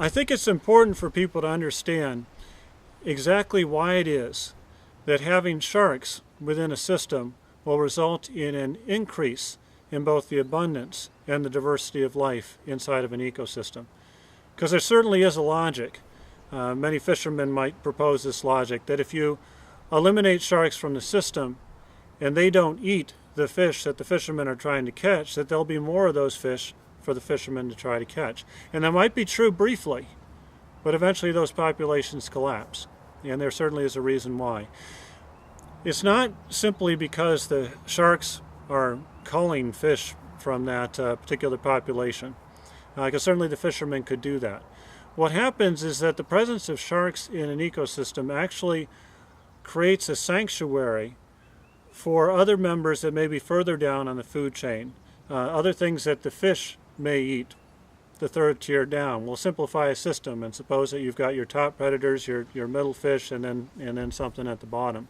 I think it's important for people to understand exactly why it is that having sharks within a system will result in an increase in both the abundance and the diversity of life inside of an ecosystem. Because there certainly is a logic. Many fishermen might propose this logic that if you eliminate sharks from the system and they don't eat the fish that the fishermen are trying to catch, that there'll be more of those fish for the fishermen to try to catch. And that might be true briefly, but eventually those populations collapse. And there certainly is a reason why. It's not simply because the sharks are culling fish from that particular population, because certainly the fishermen could do that. What happens is that the presence of sharks in an ecosystem actually creates a sanctuary for other members that may be further down on the food chain, other things that the fish may eat the third tier down. We'll simplify a system and suppose that you've got your top predators, your middle fish, and then something at the bottom.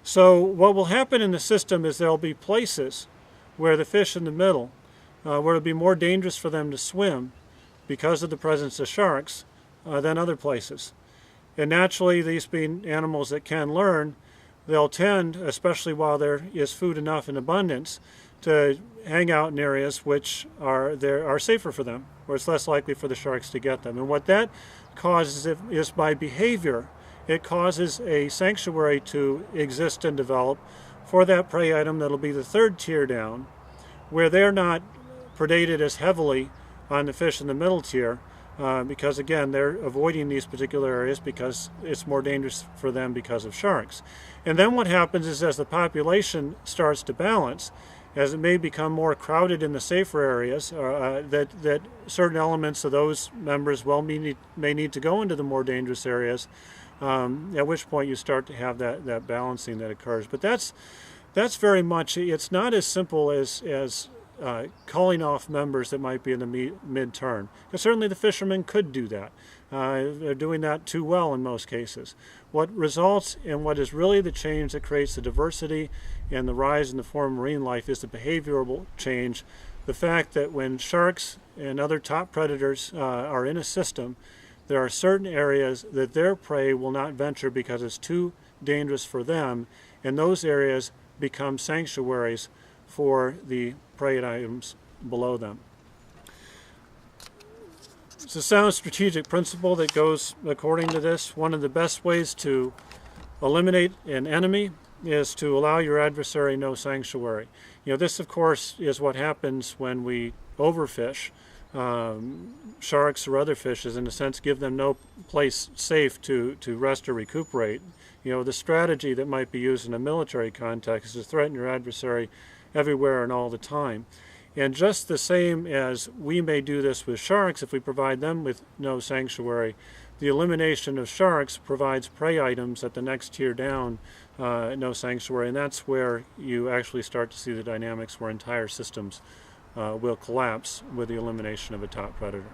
So what will happen in the system is there'll be places where the fish in the middle, where it'll be more dangerous for them to swim because of the presence of sharks than other places. And naturally, these being animals that can learn, they'll tend, especially while there is food enough in abundance, to hang out in areas which are safer for them, where it's less likely for the sharks to get them. And what that causes is by behavior. It causes a sanctuary to exist and develop for that prey item that'll be the third tier down, where they're not predated as heavily on the fish in the middle tier, because again, they're avoiding these particular areas because it's more dangerous for them because of sharks. And then what happens is as the population starts to balance, as it may become more crowded in the safer areas, that certain elements of those members may need to go into the more dangerous areas, at which point you start to have that balancing that occurs. But that's very much, it's not as simple as calling off members that might be in the mid-turn. Because certainly the fishermen could do that. They're doing that too well in most cases. What results in what is really the change that creates the diversity and the rise in the form of marine life is the behavioral change. The fact that when sharks and other top predators are in a system, there are certain areas that their prey will not venture because it's too dangerous for them, and those areas become sanctuaries for the prey items below them. It's a sound strategic principle that goes according to this. One of the best ways to eliminate an enemy is to allow your adversary no sanctuary. This of course is what happens when we overfish. Sharks or other fishes, in a sense, give them no place safe to rest or recuperate. The strategy that might be used in a military context is to threaten your adversary everywhere and all the time. And just the same as we may do this with sharks, if we provide them with no sanctuary, the elimination of sharks provides prey items at the next tier down no sanctuary, and that's where you actually start to see the dynamics where entire systems will collapse with the elimination of a top predator.